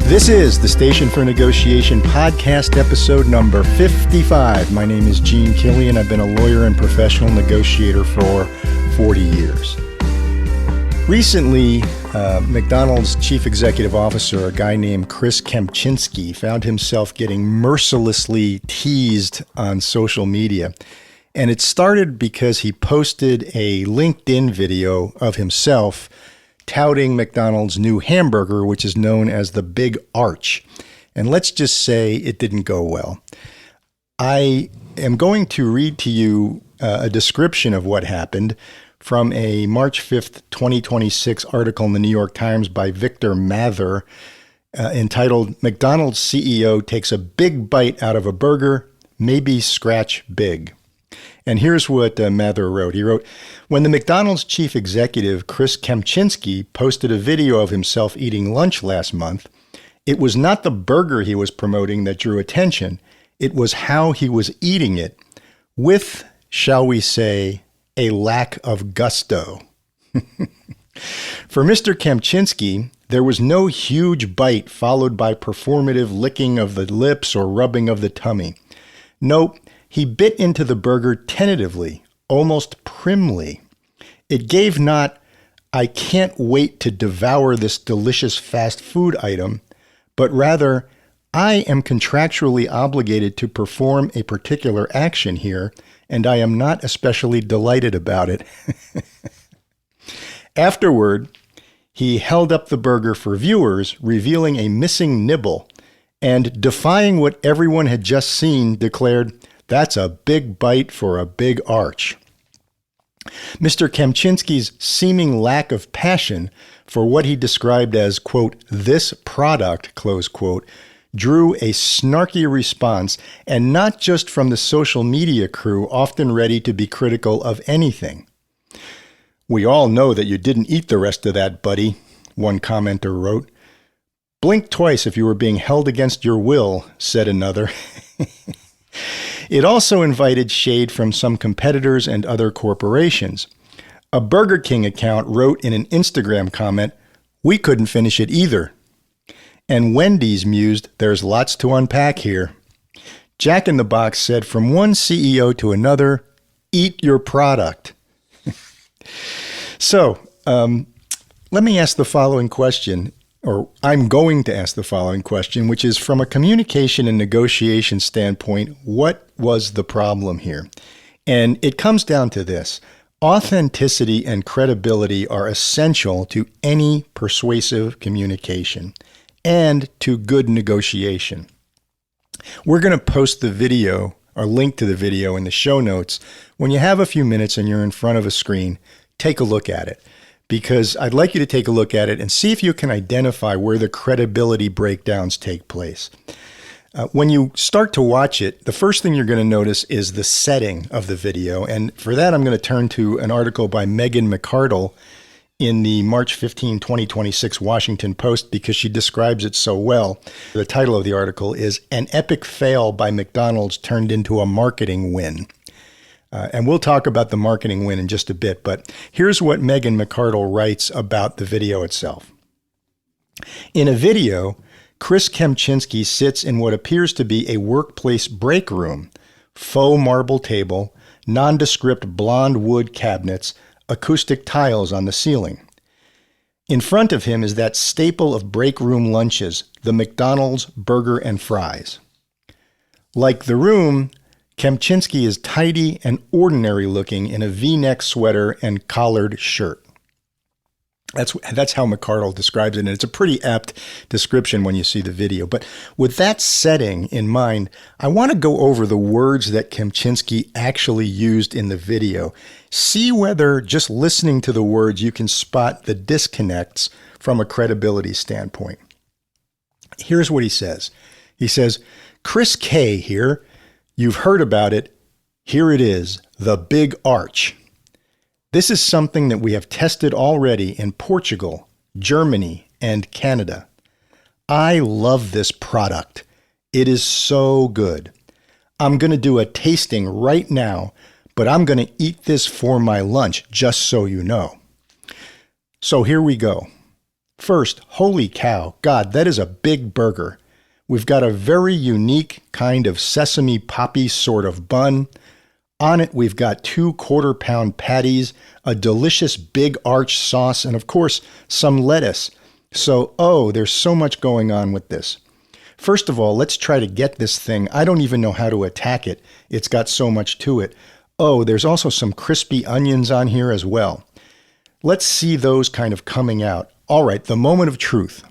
This is the Station for Negotiation podcast, episode number 55. My name is Gene Killian. I've been a lawyer and professional negotiator for 40 years. Recently, McDonald's chief executive officer, a guy named Chris Kempczinski, found himself getting mercilessly teased on social media. And it started because he posted a LinkedIn video of himself touting McDonald's new hamburger, which is known as the Big Arch. And let's just say it didn't go well. I am going to read to you a description of what happened from a March 5th, 2026 article in the New York Times by Victor Mather entitled, "McDonald's CEO Takes a Big Bite Out of a Burger, Maybe Scratch Big." And here's what Mather wrote. He wrote, "When the McDonald's chief executive, Chris Kempczinski, posted a video of himself eating lunch last month, it was not the burger he was promoting that drew attention. It was how he was eating it with, shall we say, a lack of gusto." For Mr. Kempczinski, there was no huge bite followed by performative licking of the lips or rubbing of the tummy. Nope. He bit into the burger tentatively, almost primly. It gave not, "I can't wait to devour this delicious fast food item," but rather, "I am contractually obligated to perform a particular action here, and I am not especially delighted about it." Afterward, he held up the burger for viewers, revealing a missing nibble, and defying what everyone had just seen, declared, "That's a big bite for a big arch." Mr. Kempczinski's seeming lack of passion for what he described as, quote, "this product," close quote, drew a snarky response, and not just from the social media crew, often ready to be critical of anything. "We all know that you didn't eat the rest of that, buddy," one commenter wrote. "Blink twice if you were being held against your will," said another. It also invited shade from some competitors and other corporations. A Burger King account wrote in an Instagram comment, "We couldn't finish it either." And Wendy's mused, "There's lots to unpack here." Jack in the Box said, from one CEO to another, "Eat your product." So, let me ask the following question. Or I'm going to ask the following question, which is, from a communication and negotiation standpoint, what was the problem here? And it comes down to this. Authenticity and credibility are essential to any persuasive communication and to good negotiation. We're going to post the video or link to the video in the show notes. When you have a few minutes and you're in front of a screen, take a look at it, because I'd like you to take a look at it and see if you can identify where the credibility breakdowns take place. When you start to watch it, the first thing you're going to notice is the setting of the video. And for that, I'm going to turn to an article by Megan McArdle in the March 15, 2026 Washington Post, because she describes it so well. The title of the article is "An Epic Fail by McDonald's Turned into a Marketing Win." And we'll talk about the marketing win in just a bit, but here's what Megan McArdle writes about the video itself. In a video, Chris Kempczinski sits in what appears to be a workplace break room, faux marble table, nondescript blonde wood cabinets, acoustic tiles on the ceiling. In front of him is that staple of break room lunches, the McDonald's burger and fries. Like the room, Kempczinski is tidy and ordinary looking in a V-neck sweater and collared shirt. That's how McArdle describes it, and it's a pretty apt description when you see the video. But with that setting in mind, I want to go over the words that Kempczinski actually used in the video. See whether, just listening to the words, you can spot the disconnects from a credibility standpoint. Here's what he says. He says, "Chris K here. You've heard about it. Here it is, the Big Arch. This is something that we have tested already in Portugal, Germany, and Canada. I love this product. It is so good. I'm going to do a tasting right now, but I'm going to eat this for my lunch, just so you know." So here we go. First, holy cow, God, that is a big burger. We've got a very unique kind of sesame poppy sort of bun. On it, we've got 2 quarter-pound patties, a delicious big arch sauce, and of course, some lettuce. So, there's so much going on with this. First of all, let's try to get this thing. I don't even know how to attack it. It's got so much to it. Oh, there's also some crispy onions on here as well. Let's see those kind of coming out. All right, the moment of truth.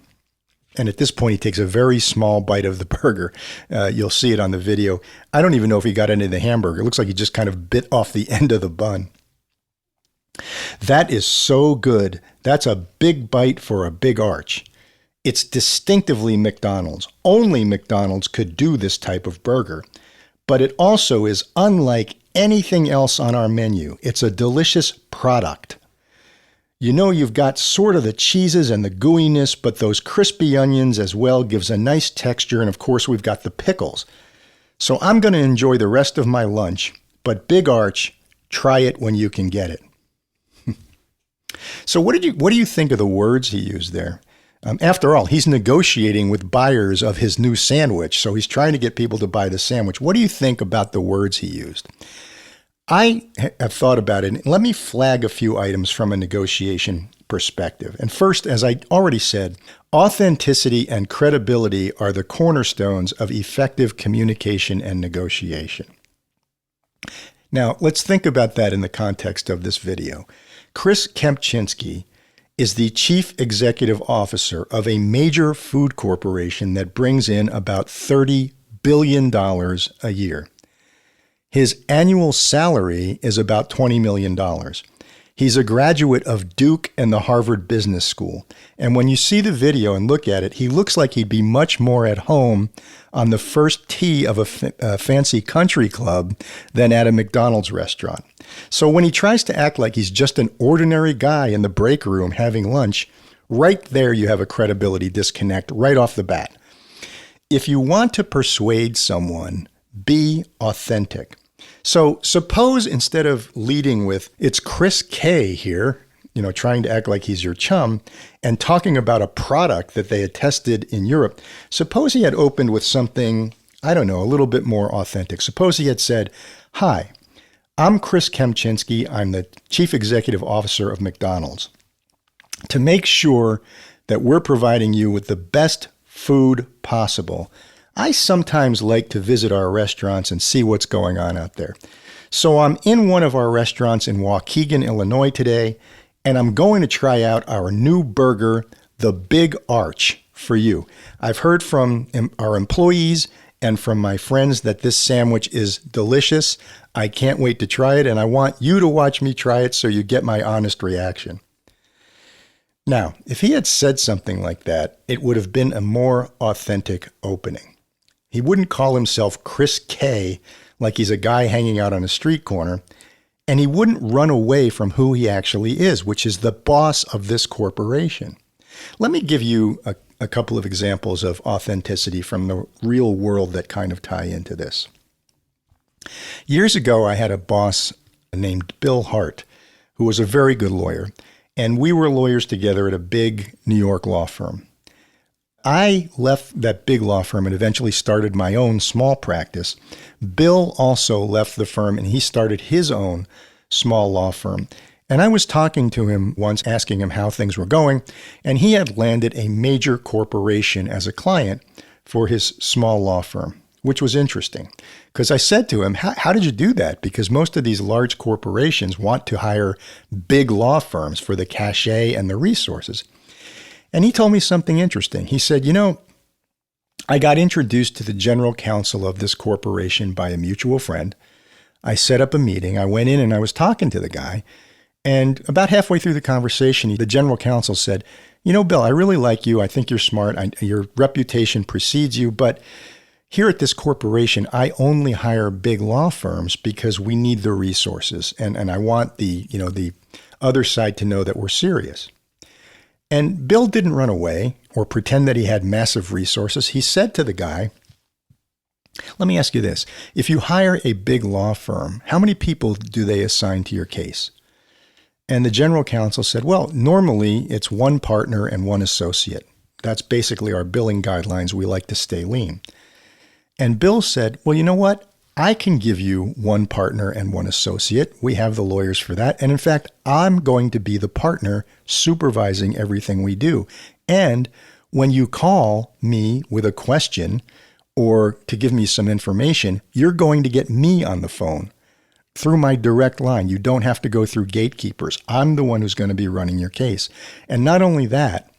And at this point, he takes a very small bite of the burger. You'll see it on the video. I don't even know if he got into the hamburger. It looks like he just kind of bit off the end of the bun. That is so good. That's a big bite for a big arch. It's distinctively McDonald's. Only McDonald's could do this type of burger. But it also is unlike anything else on our menu. It's a delicious product. You know, you've got sort of the cheeses and the gooiness, but those crispy onions as well gives a nice texture. And of course, we've got the pickles. So I'm going to enjoy the rest of my lunch, but Big Arch, try it when you can get it. So what do you think of the words he used there? After all, he's negotiating with buyers of his new sandwich, so he's trying to get people to buy the sandwich. What do you think about the words he used? I have thought about it. Let me flag a few items from a negotiation perspective. And first, as I already said, authenticity and credibility are the cornerstones of effective communication and negotiation. Now, let's think about that in the context of this video. Chris Kempczinski is the chief executive officer of a major food corporation that brings in about $30 billion a year. His annual salary is about $20 million. He's a graduate of Duke and the Harvard Business School. And when you see the video and look at it, he looks like he'd be much more at home on the first tee of a fancy country club than at a McDonald's restaurant. So when he tries to act like he's just an ordinary guy in the break room having lunch, right there you have a credibility disconnect right off the bat. If you want to persuade someone, be authentic. So suppose instead of leading with, it's Chris K here, trying to act like he's your chum, and talking about a product that they had tested in Europe, suppose he had opened with something, a little bit more authentic. Suppose he had said, "Hi, I'm Chris Kempczinski. I'm the Chief Executive Officer of McDonald's. To make sure that we're providing you with the best food possible, I sometimes like to visit our restaurants and see what's going on out there. So I'm in one of our restaurants in Waukegan, Illinois today, and I'm going to try out our new burger, the Big Arch, for you. I've heard from our employees and from my friends that this sandwich is delicious. I can't wait to try it, and I want you to watch me try it so you get my honest reaction." Now, if he had said something like that, it would have been a more authentic opening. He wouldn't call himself Chris K like he's a guy hanging out on a street corner, and he wouldn't run away from who he actually is, which is the boss of this corporation. Let me give you a couple of examples of authenticity from the real world that kind of tie into this. Years ago, I had a boss named Bill Hart, who was a very good lawyer, and we were lawyers together at a big New York law firm. I left that big law firm and eventually started my own small practice. Bill also left the firm and he started his own small law firm. And I was talking to him once, asking him how things were going, and he had landed a major corporation as a client for his small law firm, which was interesting. Because I said to him, how did you do that? Because most of these large corporations want to hire big law firms for the cachet and the resources. And he told me something interesting. He said, I got introduced to the general counsel of this corporation by a mutual friend. I set up a meeting. I went in and I was talking to the guy. And about halfway through the conversation, the general counsel said, Bill, I really like you. I think you're smart. Your reputation precedes you. But here at this corporation, I only hire big law firms because we need the resources. And I want the other side to know that we're serious. And Bill didn't run away or pretend that he had massive resources. He said to the guy, "Let me ask you this. If you hire a big law firm, how many people do they assign to your case?" And the general counsel said, well, normally it's one partner and one associate. That's basically our billing guidelines. We like to stay lean. And Bill said, well, you know what? I can give you one partner and one associate. We have the lawyers for that. And in fact, I'm going to be the partner supervising everything we do. And when you call me with a question or to give me some information, you're going to get me on the phone through my direct line. You don't have to go through gatekeepers. I'm the one who's going to be running your case. And not only that,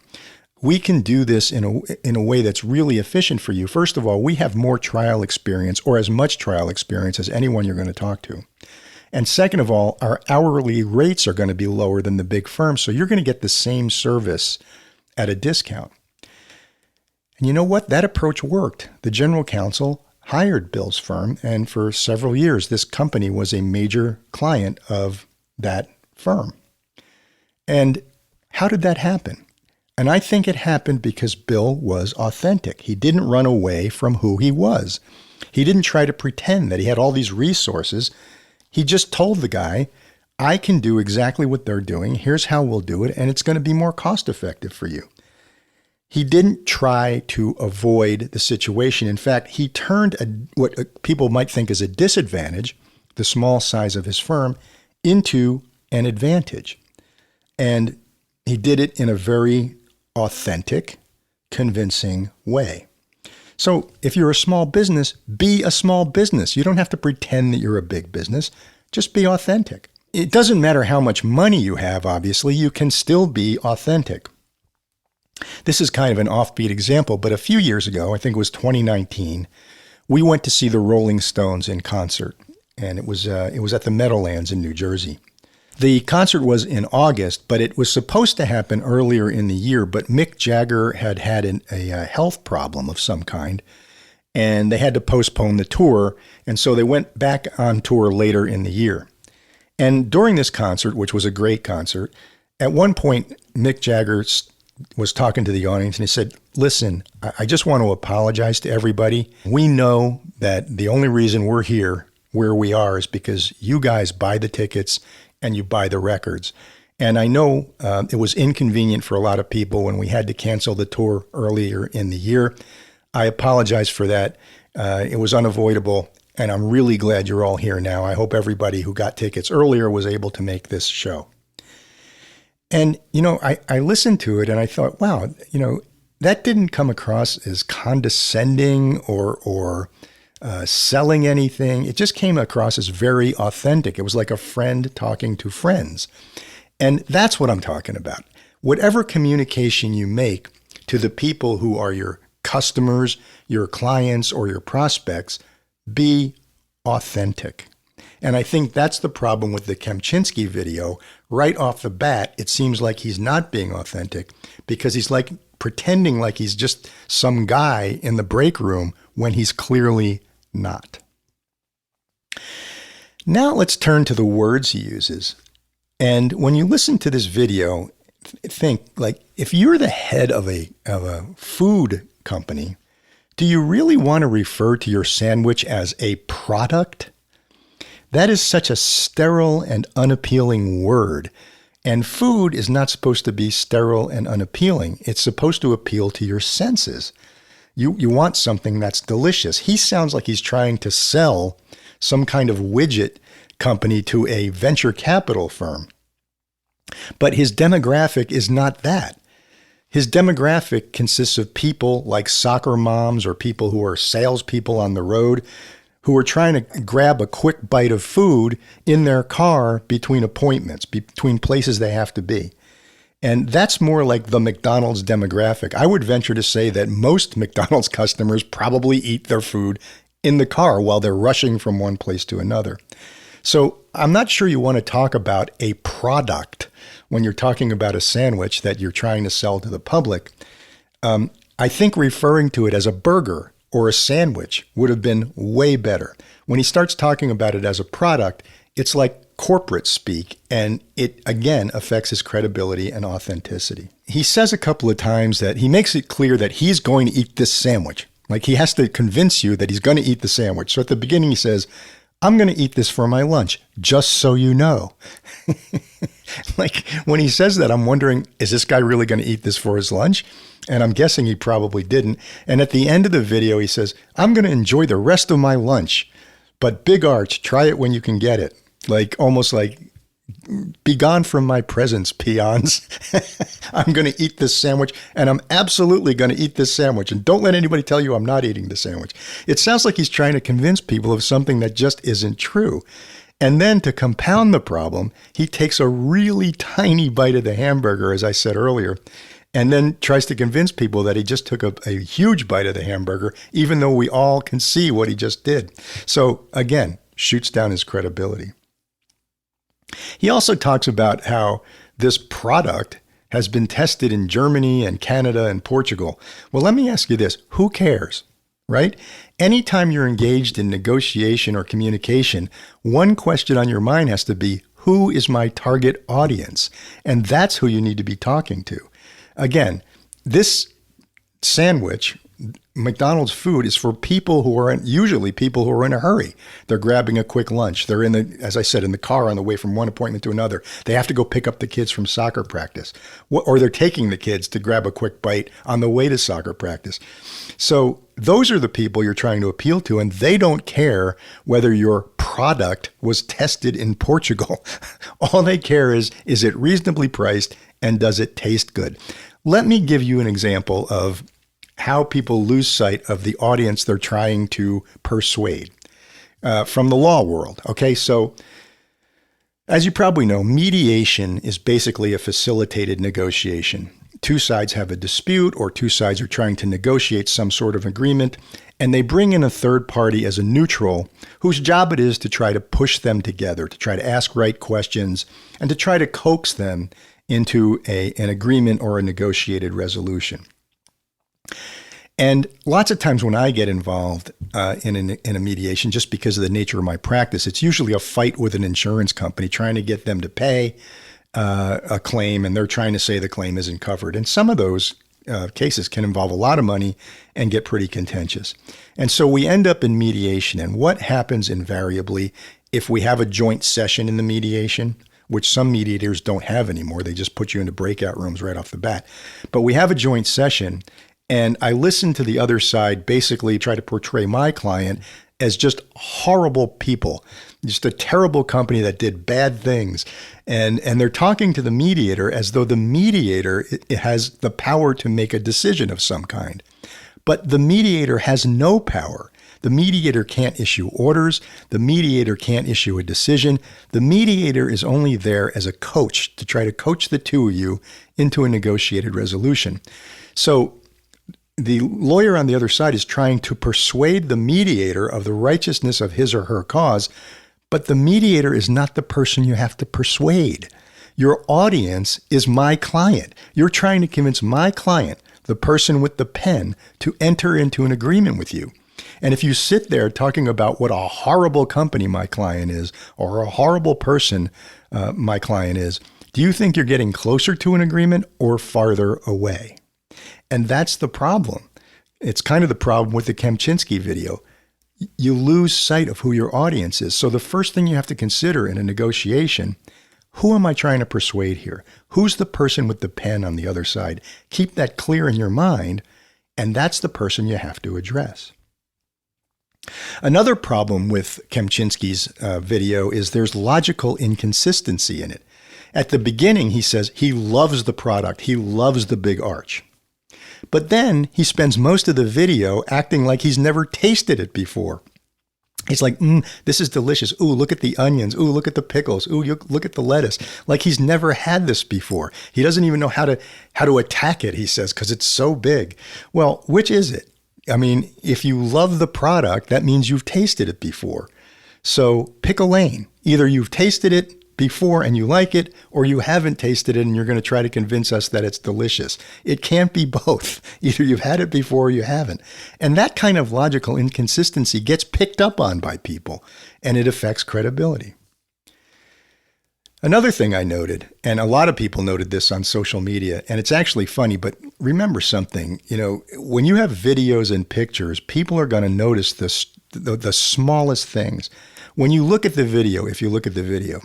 we can do this in a way that's really efficient for you. First of all, we have more trial experience, or as much trial experience as anyone you're going to talk to. And second of all, our hourly rates are going to be lower than the big firms, so you're going to get the same service at a discount. And you know what? That approach worked. The general counsel hired Bill's firm, and for several years, this company was a major client of that firm. And how did that happen? And I think it happened because Bill was authentic. He didn't run away from who he was. He didn't try to pretend that he had all these resources. He just told the guy, I can do exactly what they're doing. Here's how we'll do it, and it's going to be more cost effective for you. He didn't try to avoid the situation. In fact, he turned what people might think is a disadvantage, the small size of his firm, into an advantage. And he did it in a very authentic, convincing way. So if you're a small business, be a small business. You don't have to pretend that you're a big business. Just be authentic. It doesn't matter how much money you have, obviously, you can still be authentic. This is kind of an offbeat example, but a few years ago, I think it was 2019, we went to see the Rolling Stones in concert, and it was at the Meadowlands in New Jersey. The concert was in August, but it was supposed to happen earlier in the year, but Mick Jagger had a health problem of some kind, and they had to postpone the tour, and so they went back on tour later in the year. And during this concert, which was a great concert, at one point, Mick Jagger was talking to the audience, and he said, listen, I just want to apologize to everybody. We know that the only reason we're here where we are is because you guys buy the tickets and you buy the records. And I know it was inconvenient for a lot of people when we had to cancel the tour earlier in the year. I apologize for that. It was unavoidable, and I'm really glad you're all here now. I hope everybody who got tickets earlier was able to make this show. And, I listened to it and I thought, wow, that didn't come across as condescending or selling anything. It just came across as very authentic. It was like a friend talking to friends. And that's what I'm talking about. Whatever communication you make to the people who are your customers, your clients, or your prospects, be authentic. And I think that's the problem with the Kemchinski video. Right off the bat, it seems like he's not being authentic because he's like pretending like he's just some guy in the break room when he's clearly not. Now let's turn to the words he uses. And when you listen to this video, think like, if you're the head of a food company, do you really want to refer to your sandwich as a product? That is such a sterile and unappealing word. And food is not supposed to be sterile and unappealing. It's supposed to appeal to your senses. You want something that's delicious. He sounds like he's trying to sell some kind of widget company to a venture capital firm. But his demographic is not that. His demographic consists of people like soccer moms or people who are salespeople on the road who are trying to grab a quick bite of food in their car between appointments, between places they have to be. And that's more like the McDonald's demographic. I would venture to say that most McDonald's customers probably eat their food in the car while they're rushing from one place to another. So I'm not sure you want to talk about a product when you're talking about a sandwich that you're trying to sell to the public. I think referring to it as a burger or a sandwich would have been way better. When he starts talking about it as a product, it's like corporate speak, and it, again, affects his credibility and authenticity. He says a couple of times that he makes it clear that he's going to eat this sandwich. Like he has to convince you that he's going to eat the sandwich. So at the beginning he says, I'm going to eat this for my lunch, just so you know. Like when he says that, I'm wondering, is this guy really going to eat this for his lunch? And I'm guessing he probably didn't. And at the end of the video, he says, I'm going to enjoy the rest of my lunch, but big arch, try it when you can get it. Like almost like, be gone from my presence, peons. I'm going to eat this sandwich, and I'm absolutely going to eat this sandwich. And don't let anybody tell you I'm not eating the sandwich. It sounds like he's trying to convince people of something that just isn't true. And then to compound the problem, he takes a really tiny bite of the hamburger, as I said earlier, and then tries to convince people that he just took a huge bite of the hamburger, even though we all can see what he just did. So again, shoots down his credibility. He also talks about how this product has been tested in Germany and Canada and Portugal. Well, let me ask you this. Who cares, right? Anytime you're engaged in negotiation or communication, one question on your mind has to be, who is my target audience? And that's who you need to be talking to. Again, this sandwich, McDonald's food, is for people who are usually people who are in a hurry. They're grabbing a quick lunch. They're as I said, in the car on the way from one appointment to another. They have to go pick up the kids from soccer practice, or they're taking the kids to grab a quick bite on the way to soccer practice. So those are the people you're trying to appeal to, and they don't care whether your product was tested in Portugal. All they care is it reasonably priced and does it taste good? Let me give you an example of how people lose sight of the audience they're trying to persuade from the law world. Okay, so as you probably know, mediation is basically a facilitated negotiation. Two sides have a dispute, or two sides are trying to negotiate some sort of agreement, and they bring in a third party as a neutral whose job it is to try to push them together, to try to ask right questions, and to try to coax them into an agreement or a negotiated resolution. And lots of times when I get involved in a mediation, just because of the nature of my practice, it's usually a fight with an insurance company trying to get them to pay a claim, and they're trying to say the claim isn't covered. And some of those cases can involve a lot of money and get pretty contentious. And so we end up in mediation. And what happens invariably if we have a joint session in the mediation, which some mediators don't have anymore? They just put you into breakout rooms right off the bat. But we have a joint session, and I listen to the other side basically try to portray my client as just horrible people, just a terrible company that did bad things. And they're talking to the mediator as though the mediator has the power to make a decision of some kind. But the mediator has no power. The mediator can't issue orders. The mediator can't issue a decision. The mediator is only there as a coach to try to coach the two of you into a negotiated resolution. So the lawyer on the other side is trying to persuade the mediator of the righteousness of his or her cause, but the mediator is not the person you have to persuade. Your audience is my client. You're trying to convince my client, the person with the pen, to enter into an agreement with you. And if you sit there talking about what a horrible company my client is, or a horrible person my client is, do you think you're getting closer to an agreement or farther away? And that's the problem. It's kind of the problem with the Kemchinski video. You lose sight of who your audience is. So the first thing you have to consider in a negotiation, who am I trying to persuade here? Who's the person with the pen on the other side? Keep that clear in your mind, and that's the person you have to address. Another problem with Kemchinski's video is there's logical inconsistency in it. At the beginning, he says he loves the product. He loves the big arch. But then he spends most of the video acting like he's never tasted it before. He's like, this is delicious. Ooh, look at the onions. Ooh, look at the pickles. Ooh, look at the lettuce. Like he's never had this before. He doesn't even know how to attack it, he says, because it's so big. Well, which is it? I mean, if you love the product, that means you've tasted it before. So pick a lane. Either you've tasted it before and you like it, or you haven't tasted it and you're going to try to convince us that it's delicious. It can't be both. Either you've had it before or you haven't. And that kind of logical inconsistency gets picked up on by people, and it affects credibility. Another thing I noted, and a lot of people noted this on social media, and it's actually funny, but remember something, when you have videos and pictures, people are going to notice the smallest things. When you look at the video, if you look at the video,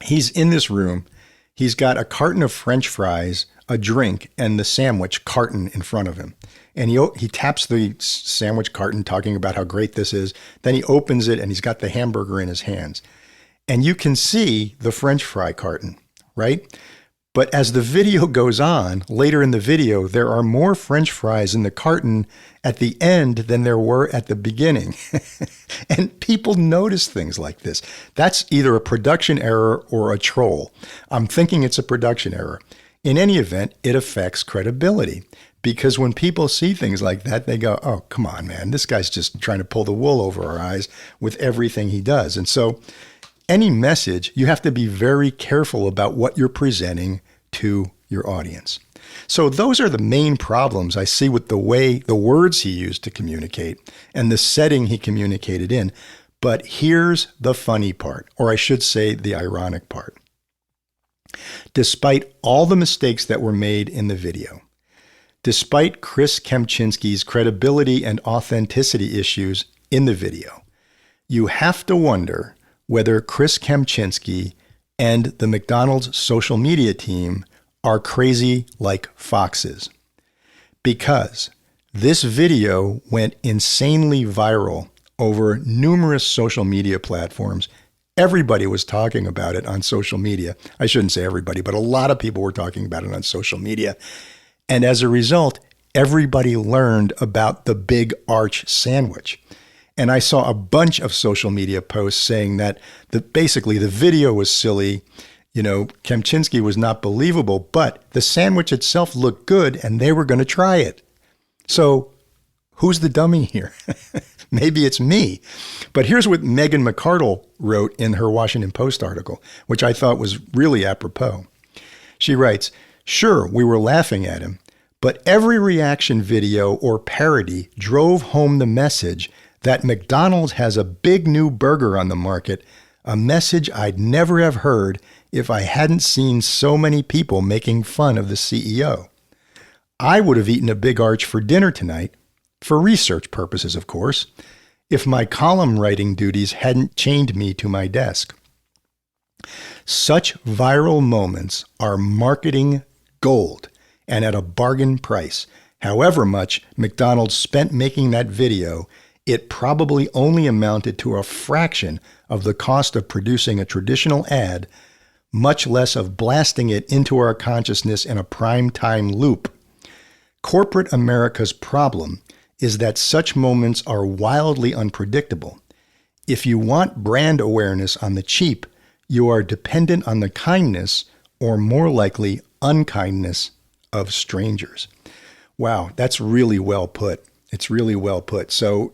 he's in this room. He's got a carton of French fries, a drink, and the sandwich carton in front of him. And he taps the sandwich carton, talking about how great this is. Then he opens it, and he's got the hamburger in his hands. And you can see the French fry carton, right? But as the video goes on, later in the video, there are more French fries in the carton at the end than there were at the beginning. And people notice things like this. That's either a production error or a troll. I'm thinking it's a production error. In any event, it affects credibility, because when people see things like that, they go, oh, come on, man, this guy's just trying to pull the wool over our eyes with everything he does. And so any message, you have to be very careful about what you're presenting to your audience. So those are the main problems I see with the words he used to communicate and the setting he communicated in. But here's the funny part, or I should say the ironic part. Despite all the mistakes that were made in the video, despite Chris Kempczinski's credibility and authenticity issues in the video, you have to wonder whether Chris Kempczinski and the McDonald's social media team are crazy like foxes. Because this video went insanely viral over numerous social media platforms. Everybody was talking about it on social media. I shouldn't say everybody, but a lot of people were talking about it on social media. And as a result, everybody learned about the Big Arch sandwich. And I saw a bunch of social media posts saying that basically the video was silly. You know, Kempczinski was not believable, but the sandwich itself looked good and they were going to try it. So who's the dummy here? Maybe it's me. But here's what Megan McArdle wrote in her Washington Post article, which I thought was really apropos. She writes, "Sure, we were laughing at him, but every reaction video or parody drove home the message that McDonald's has a big new burger on the market, a message I'd never have heard if I hadn't seen so many people making fun of the CEO. I would have eaten a Big Arch for dinner tonight, for research purposes, of course, if my column writing duties hadn't chained me to my desk." Such viral moments are marketing gold and at a bargain price. However much McDonald's spent making that video, it probably only amounted to a fraction of the cost of producing a traditional ad, much less of blasting it into our consciousness in a prime time loop. Corporate America's problem is that such moments are wildly unpredictable. If you want brand awareness on the cheap, you are dependent on the kindness, or more likely unkindness, of strangers. Wow, that's really well put. It's really well put. So,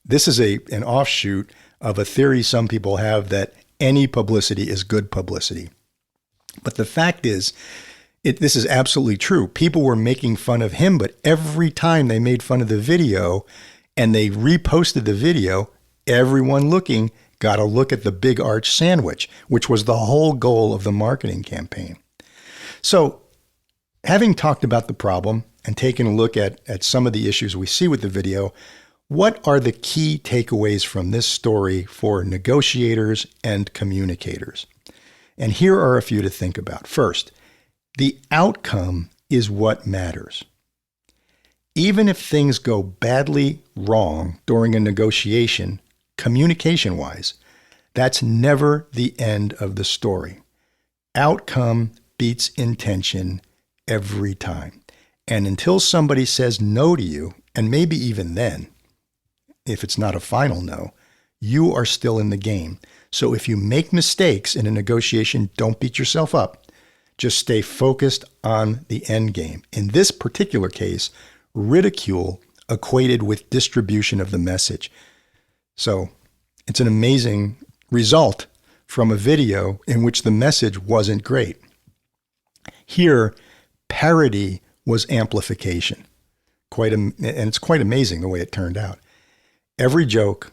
this is an offshoot of a theory some people have that any publicity is good publicity. But the fact is, this is absolutely true. People were making fun of him, but every time they made fun of the video and they reposted the video, everyone looking got a look at the Big Arch sandwich, which was the whole goal of the marketing campaign. So, having talked about the problem and taken a look at some of the issues we see with the video, what are the key takeaways from this story for negotiators and communicators? And here are a few to think about. First, the outcome is what matters. Even if things go badly wrong during a negotiation, communication-wise, that's never the end of the story. Outcome beats intention every time. And until somebody says no to you, and maybe even then, if it's not a final no, you are still in the game. So if you make mistakes in a negotiation, don't beat yourself up. Just stay focused on the end game. In this particular case, ridicule equated with distribution of the message. So it's an amazing result from a video in which the message wasn't great. Here, parody was amplification. And it's quite amazing the way it turned out. Every joke,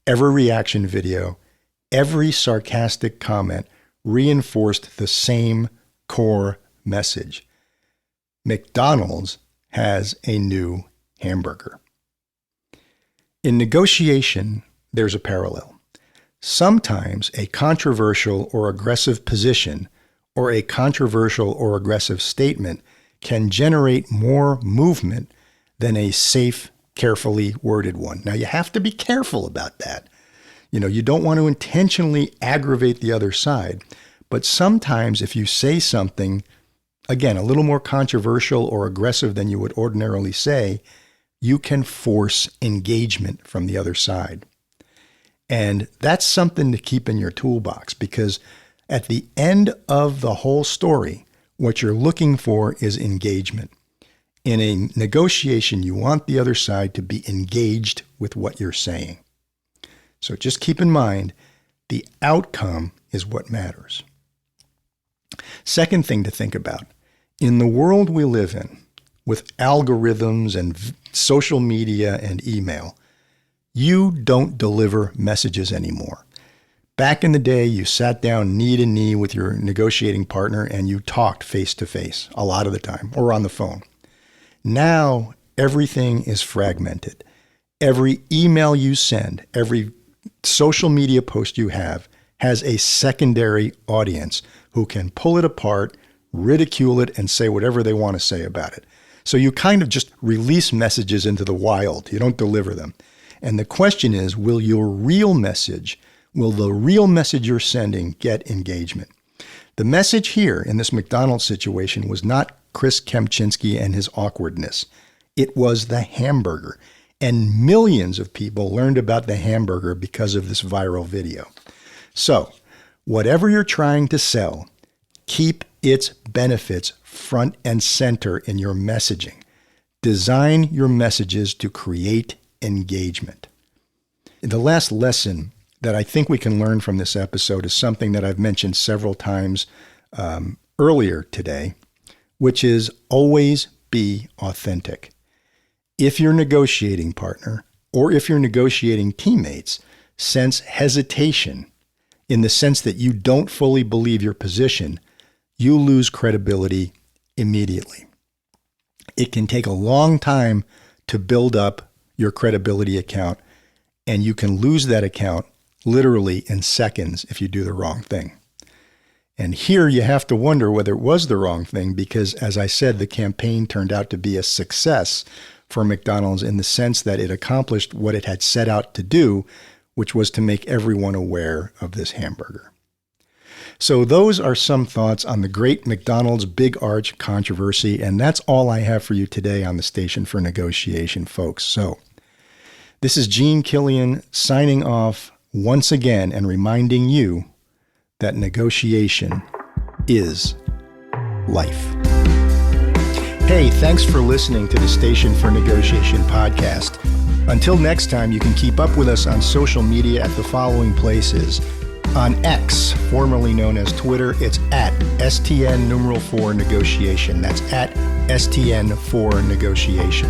every reaction video, every sarcastic comment reinforced the same core message. McDonald's has a new hamburger. In negotiation, there's a parallel. Sometimes a controversial or aggressive position or a controversial or aggressive statement can generate more movement than a safe, carefully worded one. Now, you have to be careful about that. You don't want to intentionally aggravate the other side. But sometimes if you say something, again, a little more controversial or aggressive than you would ordinarily say, you can force engagement from the other side. And that's something to keep in your toolbox, because at the end of the whole story, what you're looking for is engagement. In a negotiation, you want the other side to be engaged with what you're saying. So just keep in mind, the outcome is what matters. Second thing to think about, in the world we live in, with algorithms and social media and email, you don't deliver messages anymore. Back in the day, you sat down knee to knee with your negotiating partner and you talked face to face a lot of the time, or on the phone. Now, everything is fragmented. Every email you send, every social media post you have has a secondary audience who can pull it apart, ridicule it, and say whatever they want to say about it. So you kind of just release messages into the wild. You don't deliver them. And the question is, will the real message you're sending get engagement? The message here in this McDonald situation was not Chris Kempczinski and his awkwardness. It was the hamburger. And millions of people learned about the hamburger because of this viral video. So, whatever you're trying to sell, keep its benefits front and center in your messaging. Design your messages to create engagement. The last lesson that I think we can learn from this episode is something that I've mentioned several times earlier today, which is always be authentic. If your negotiating partner or if your negotiating teammates sense hesitation in the sense that you don't fully believe your position, you lose credibility immediately. It can take a long time to build up your credibility account, and you can lose that account literally in seconds if you do the wrong thing. And here you have to wonder whether it was the wrong thing, because as I said, the campaign turned out to be a success for McDonald's in the sense that it accomplished what it had set out to do, which was to make everyone aware of this hamburger. So those are some thoughts on the great McDonald's Big Arch controversy, and that's all I have for you today on the Station for Negotiation, folks. So this is Gene Killian signing off once again and reminding you that negotiation is life. Hey, thanks for listening to the Station for Negotiation podcast. Until next time, you can keep up with us on social media at the following places. On X, formerly known as Twitter, it's at STN4Negotiation. That's at STN4Negotiation.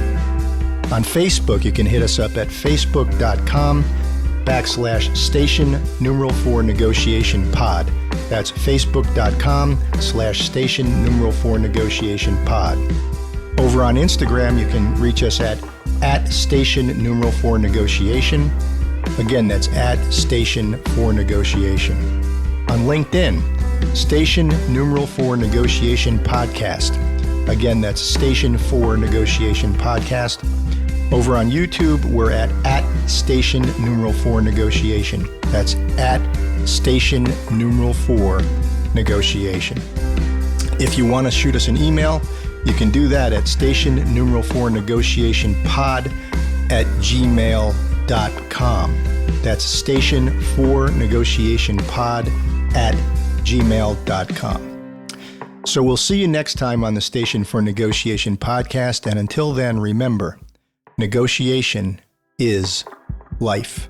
On Facebook, you can hit us up at facebook.com/Station4Negotiation pod. That's facebook.com/Station4Negotiation pod. Over on Instagram, you can reach us at Station4Negotiation. Again, that's at Station4Negotiation. On LinkedIn, Station4Negotiation podcast. Again, that's Station4Negotiation podcast. Over on YouTube, we're at Station4Negotiation. That's at Station4Negotiation. If you want to shoot us an email, you can do that at Station4Negotiationpod@gmail.com. That's Station4Negotiationpod@gmail.com. So we'll see you next time on the Station for Negotiation podcast. And until then, remember, negotiation is life.